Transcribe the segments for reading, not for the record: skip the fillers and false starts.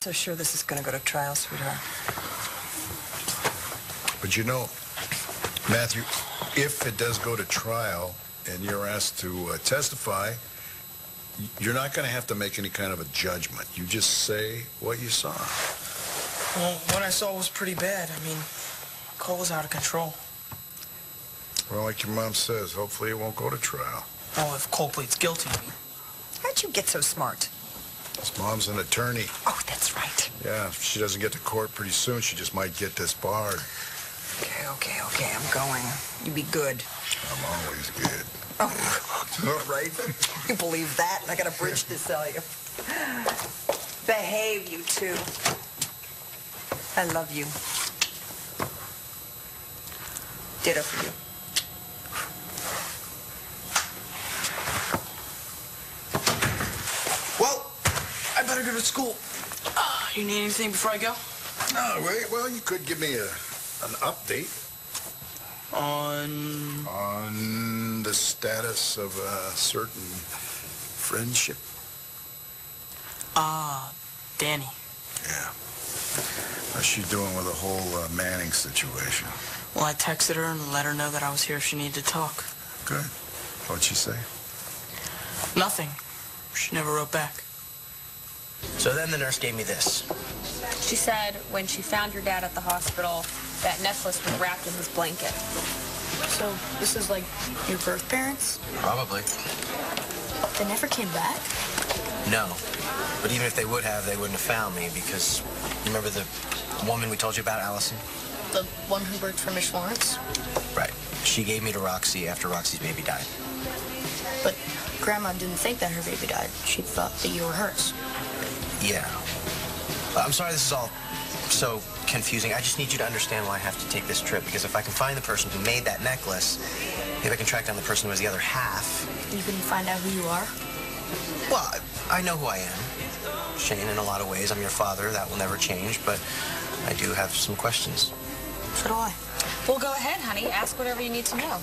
So sure this is going to go to trial, sweetheart. But you know, Matthew, if it does go to trial and you're asked to testify, you're not going to have to make any kind of a judgment. You just say what you saw. Well, what I saw was pretty bad. I mean, Cole was out of control. Well, like your mom says, hopefully it won't go to trial. Oh, if Cole pleads guilty, I mean. How'd you get so smart? His mom's an attorney. Oh, that's right. Yeah, if she doesn't get to court pretty soon, she just might get disbarred. Okay, I'm going. You be good. I'm always good. Oh, right? You believe that? I got a bridge to sell you. Behave, you two. I love you. Ditto for you. Well, I better go to school. You need anything before I go? No, wait. Well, you could give me an update. On the status of a certain friendship. Danny. Yeah. How's she doing with the whole Manning situation? Well, I texted her and let her know that I was here if she needed to talk. Good. What'd she say? Nothing. She never wrote back. So then the nurse gave me this. She said when she found your dad at the hospital, that necklace was wrapped in his blanket. So this is like your birth parents? Probably. They never came back? No. But even if they would have, they wouldn't have found me because, you remember the woman we told you about, Allison? The one who worked for Miss Lawrence? Right. She gave me to Roxy after Roxy's baby died. But Grandma didn't think that her baby died. She thought that you were hers. Yeah. I'm sorry this is all so confusing. I just need you to understand why I have to take this trip, because if I can find the person who made that necklace, maybe I can track down the person who was the other half. You can find out who you are? Well, I know who I am. Shane, in a lot of ways. I'm your father. That will never change, but I do have some questions. So do I. Well, go ahead, honey. Ask whatever you need to know.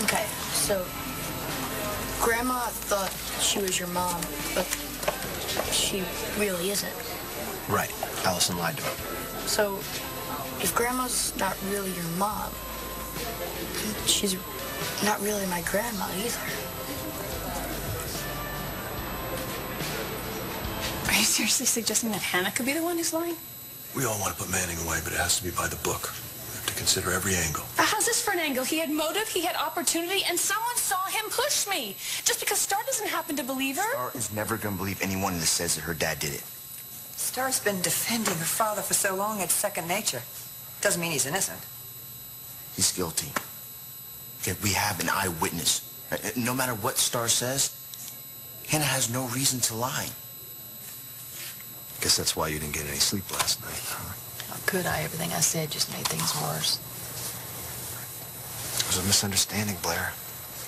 Okay, so Grandma thought she was your mom, but she really isn't. Right. Allison lied to her. So if Grandma's not really your mom, she's not really my grandma either. Are you seriously suggesting that Hannah could be the one who's lying? We all want to put Manning away, but it has to be by the book. We have to consider every angle. How's this for an angle? He had motive, he had opportunity, and someone saw him push me. Just because Star doesn't happen to believe her? Star is never going to believe anyone that says that her dad did it. Star's been defending her father for so long, it's second nature. Doesn't mean he's innocent. He's guilty. Okay, we have an eyewitness. No matter what Star says, Hannah has no reason to lie. Guess that's why you didn't get any sleep last night, huh? How could I? Everything I said just made things worse. It was a misunderstanding, Blair.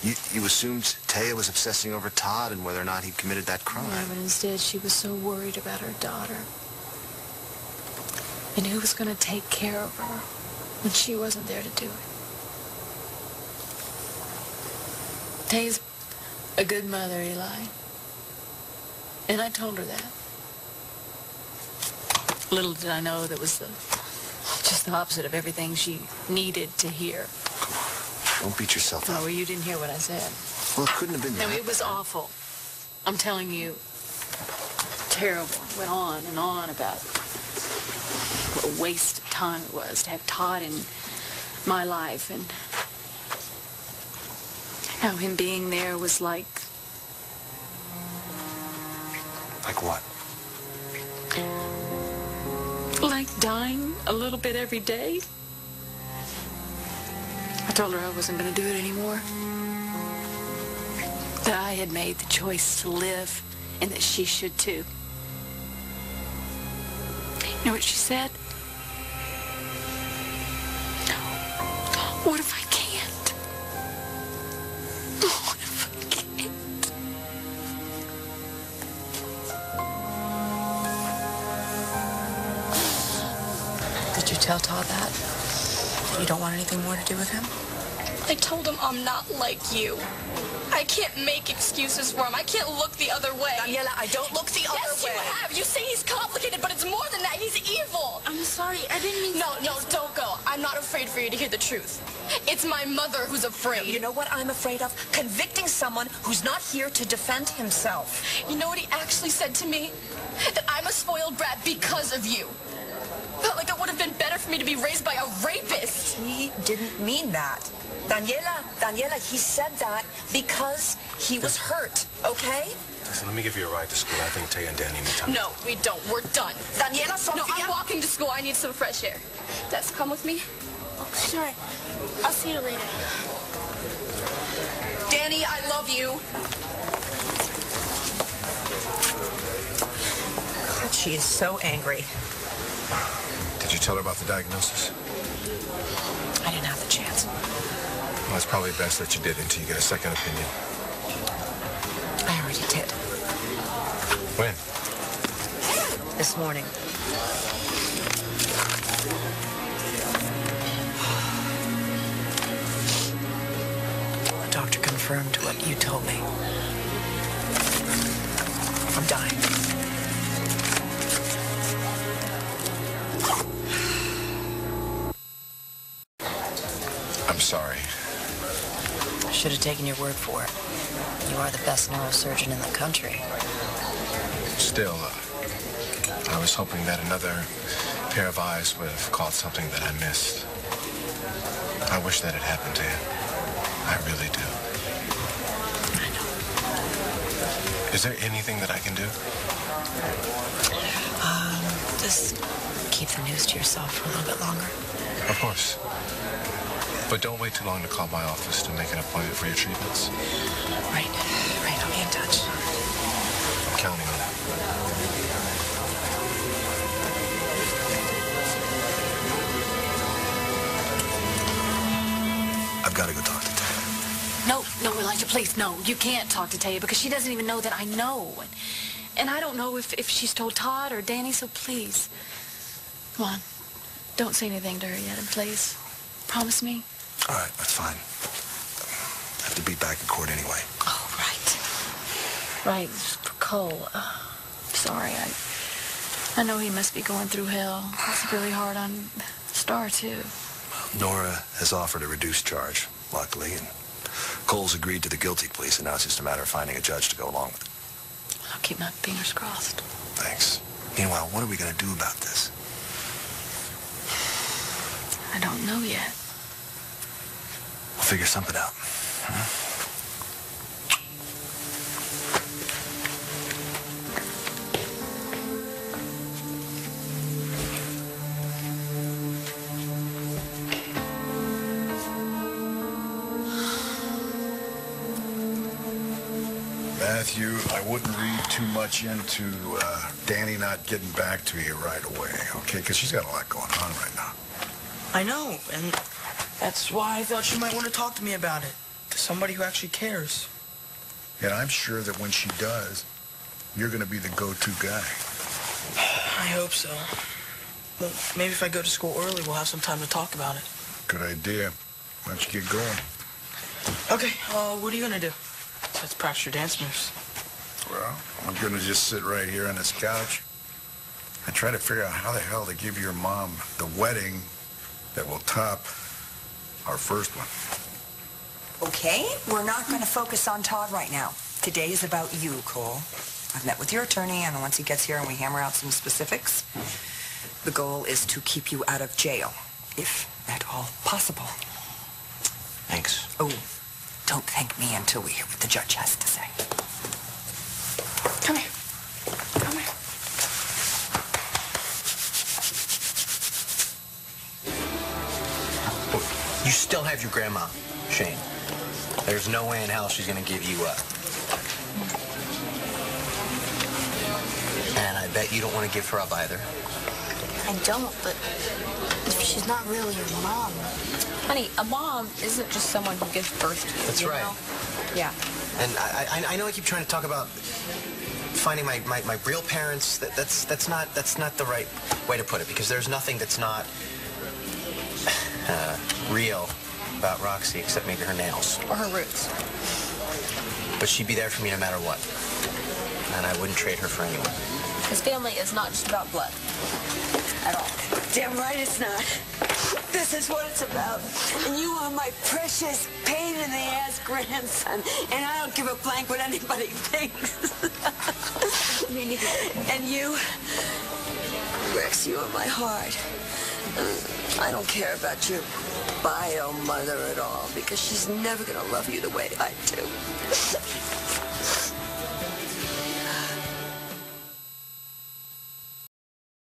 You assumed Taya was obsessing over Todd and whether or not he committed that crime. Yeah, but instead she was so worried about her daughter. And who was going to take care of her when she wasn't there to do it? Taya's a good mother, Eli. And I told her that. Little did I know that was just the opposite of everything she needed to hear. Don't beat yourself up. Oh, well, you didn't hear what I said. Well, it couldn't have been that. No, it was awful. I'm telling you, terrible. Went on and on about what a waste of time it was to have Todd in my life, and how him being there was like... Like what? Like dying a little bit every day. I told her I wasn't going to do it anymore. That I had made the choice to live, and that she should too. You know what she said? What if I can't? What if I can't? Did you tell Todd that? You don't want anything more to do with him? I told him I'm not like you. I can't make excuses for him. I can't look the other way. Daniela, I don't look the other way. Yes, you have. You say he's complicated. sorry. I didn't mean No, don't go. I'm not afraid for you to hear the truth. It's my mother who's afraid. You know what I'm afraid of? Convicting someone who's not here to defend himself. You know what he actually said to me? That I'm a spoiled brat because of you. Felt like it would have been better for me to be raised by a rapist. He didn't mean that. Daniela, he said that because he was hurt, okay? Listen, let me give you a ride to school. I think Tay and Danny need time. No, we don't. We're done. Daniela, No, I'm walking to school. I need some fresh air. Des, come with me. Oh, sure. I'll see you later. Danny, I love you. God, she is so angry. Did you tell her about the diagnosis? I didn't have the chance. Well, it's probably best that you did until you get a second opinion. I already did. When? This morning. The doctor confirmed what you told me. I'm dying. I'm sorry. I should have taken your word for it. You are the best neurosurgeon in the country. Still, I was hoping that another pair of eyes would have caught something that I missed. I wish that had happened to you. I really do. I know. Is there anything that I can do? Just keep the news to yourself for a little bit longer. Of course. But don't wait too long to call my office to make an appointment for your treatments. Right. I'll be in touch. I'm counting on it. I've got to go talk to Taya. No, Elijah, please, no. You can't talk to Taya because she doesn't even know that I know. And I don't know if she's told Todd or Danny, so please. Come on. Don't say anything to her yet, and please. Promise me. All right, that's fine. I have to be back in court anyway. Oh, right. Right, for Cole. Sorry, I know he must be going through hell. It's really hard on Star, too. Nora has offered a reduced charge, luckily, and Cole's agreed to the guilty plea, so now it's just a matter of finding a judge to go along with it. I'll keep my fingers crossed. Thanks. Meanwhile, what are we going to do about this? I don't know yet. We'll figure something out. Matthew, I wouldn't read too much into Danny not getting back to you right away, okay? Because she's got a lot going on right now. I know, and that's why I thought you might want to talk to me about it. To somebody who actually cares. And I'm sure that when she does, you're going to be the go-to guy. I hope so. Well, maybe if I go to school early, we'll have some time to talk about it. Good idea. Why don't you get going? Okay, what are you going to do? Let's practice your dance moves. Well, I'm going to just sit right here on this couch and try to figure out how the hell to give your mom the wedding that will top our first one. Okay, we're not going to focus on Todd right now. Today is about you, Cole. I've met with your attorney, and once he gets here and we hammer out some specifics, the goal is to keep you out of jail, if at all possible. Thanks. Oh, don't thank me until we hear what the judge has to say. Come here. Come here. You still have your grandma, Shane. There's no way in hell she's going to give you up. And I bet you don't want to give her up either. I don't, but she's not really your mom. Honey, a mom isn't just someone who gives birth to you. That's right. Know? Yeah. And I know I keep trying to talk about finding my real parents. That's not the right way to put it, because there's nothing that's not real about Roxy except maybe her nails. Or her roots. But she'd be there for me no matter what. And I wouldn't trade her for anyone. His family is not just about blood. at all. Damn right it's not. This is what it's about. And you are my precious pain-in-the-ass grandson. And I don't give a blank what anybody thinks. And you, Rex, you are my heart. I don't care about your bio mother at all, because she's never going to love you the way I do.